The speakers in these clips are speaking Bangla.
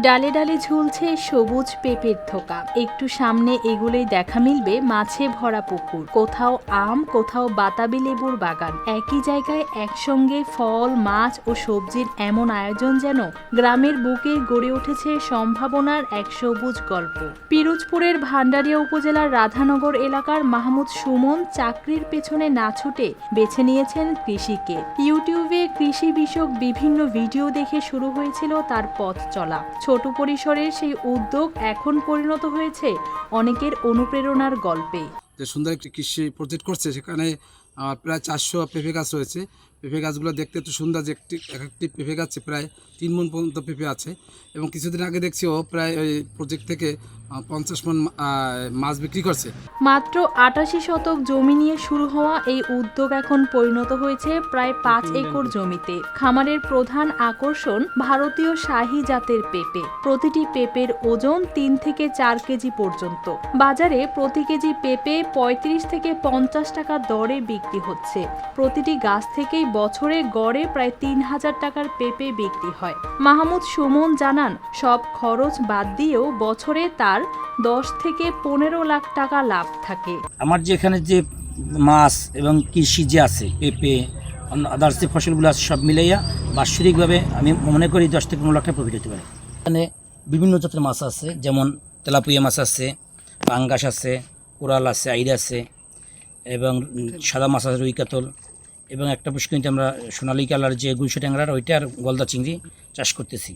ডালে ডালে ঝুলছে সবুজ পেঁপের থোকা। একটু সামনে এগুলোই দেখা মিলবে মাছে ভরা পুকুর, কোথাও আম, কোথাও বাতাবি লেবুর বাগান। একই জায়গায় একসঙ্গে ফল, মাছ ও সবজির এমন আয়োজন যেন গ্রামের বুকে গড়ে উঠেছে সম্ভাবনার এক সবুজ গল্প। পিরোজপুরের ভান্ডারিয়া উপজেলার রাধানগর এলাকার মাহমুদ সুমন চাকরির পেছনে না ছুটে বেছে নিয়েছেন কৃষিকে। ইউটিউবে কৃষি বিষয়ক বিভিন্ন ভিডিও দেখে শুরু হয়েছিল তার পথ চলা। ছোট পরিসরের সেই উদ্যোগ এখন পরিণত হয়েছে অনেকের অনুপ্রেরণার গল্পে। যে সুন্দর একটি কৃষি প্রজেক্ট করছে, সেখানে প্রায় 400 পেঁপে গাছ রয়েছে। পেঁপে গাছগুলো দেখতে একটু সুন্দর, যে একটি পেঁপে গাছে প্রায় 3 মণ পর্যন্ত পেঁপে আছে। এবং কিছুদিন আগে দেখছি ও প্রায় ওই প্রজেক্ট থেকে 50 মণ মাছ বিক্রি করছে। মাত্র 88 শতক জমি নিয়ে শুরু হওয়া এই উদ্যোগ এখন পরিণত হয়েছে প্রায় 5 একর জমিতে। খামারের প্রধান আকর্ষণ ভারতীয় শাহী জাতের পেঁপে। প্রতিটি পেঁপের ওজন 3 থেকে 4 কেজি পর্যন্ত। বাজারে প্রতি কেজি পেঁপে 35 থেকে 50 টাকা দরে বিক্রি হচ্ছে। প্রতিটি গাছ থেকেই বছরে গড়ে প্রায় 3000 টাকার পেঁপে বিক্রি হয়। মাহমুদ সুমন জানান, সব খরচ বাদ দিয়েও বছরে তার 10 থেকে 15 লাখ টাকা লাভ থাকে। আমার যে এখানে যে মাছ এবং কৃষি যে আছে, পেঁপে, আদার্স যে ফসলগুলো আছে, সব মিলাইয়া বাৎসরিকভাবে আমি মনে করি 10 থেকে 15 লাখ টাকা প্রফিট হতে পারে। এখানে বিভিন্ন জাতের মাছ আছে, যেমন তেলাপুয়া মাছ আছে, পাঙ্গাস আছে, কোরাল আছে, আইড় আছে, এবং সাদা মাছ আছে, রুই কাতল, এবং একটা পুষ্করিণীতে আমরা সোনালী কালার যে গুলশা ট্যাংরার ওইটা আর গলদা চিংড়ি চাষ করতেছি।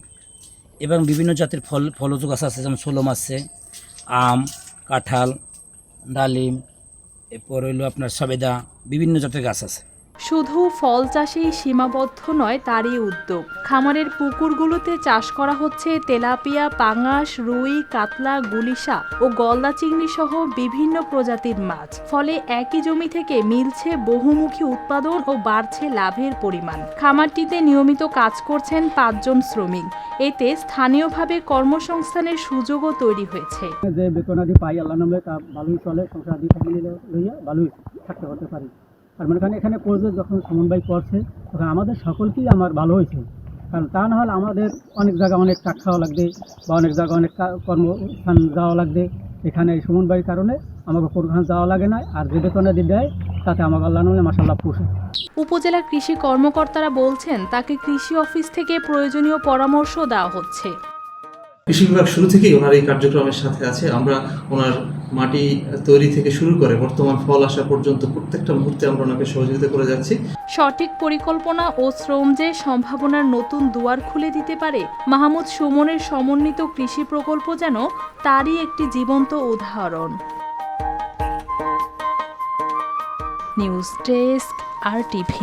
এবং বিভিন্ন জাতের ফলজ গাছ আছে, যেমন সোলম আছে, আম, কাঁঠাল, ডালিম, এরপর হইল আপনার সবেদা, বিভিন্ন জাতের গাছ আছে। শুধু ফল চাষেই সীমাবদ্ধ নয় তারই উদ্যোগ। খামারের পুকুরগুলোতে চাষ করা হচ্ছে তেলাপিয়া, পাঙাশ, রুই, কাতলা, গুলিশা ও গলদা চিংড়ি সহ বিভিন্ন প্রজাতির মাছ। ফলে একই জমি থেকে মিলছে বহুমুখী উৎপাদন ও বাড়ছে লাভের পরিমাণ। খামারটিতে নিয়মিত কাজ করছেন 5 জন শ্রমিক। এতে স্থানীয়ভাবে কর্মসংস্থানের সুযোগও তৈরি হয়েছে। যে বেতনাদি পাই আল্লাহ নামে তা ভালোই চলে, সংসারাদি ফ্যামিলি লইয়া ভালোই থাকতে করতে পারি। আর মনে করেন এখানে প্রজেক্ট যখন সুমন ভাই করছে, তখন আমাদের সকলকেই আমার ভালো হয়েছে। কারণ তা না হলে আমাদের অনেক জায়গায় অনেক টাকা খাওয়া লাগবে, বা অনেক জায়গায় অনেক কর্মস্থান যাওয়া লাগবে। এখানে সুমন ভাইয়ের কারণে আমাকে কোনখানে যাওয়া লাগে না। আর যে বেতনাদি দেয় তাতে আমাকে আল্লাহ নামে মাশাআল্লাহ পোষে। উপজেলা কৃষি কর্মকর্তারা বলছেন, তাকে কৃষি অফিস থেকে প্রয়োজনীয় পরামর্শ দেওয়া হচ্ছে। কৃষি বিভাগ শুরু থেকেই ওনার এই কার্যক্রমের সাথে আছে। আমরা ওনার মাটি তৈরি থেকে শুরু করে বর্তমান ফল আসা পর্যন্ত প্রত্যেকটা মুহূর্তে আমরা ওনাকে সহযোগিতা করে যাচ্ছি। সঠিক পরিকল্পনা ও শ্রম যে সম্ভাবনার নতুন দুয়ার খুলে দিতে পারে, মাহমুদ সুমনের সমন্বিত কৃষি প্রকল্প যেন তারই একটি জীবন্ত উদাহরণ। News desk, RTV।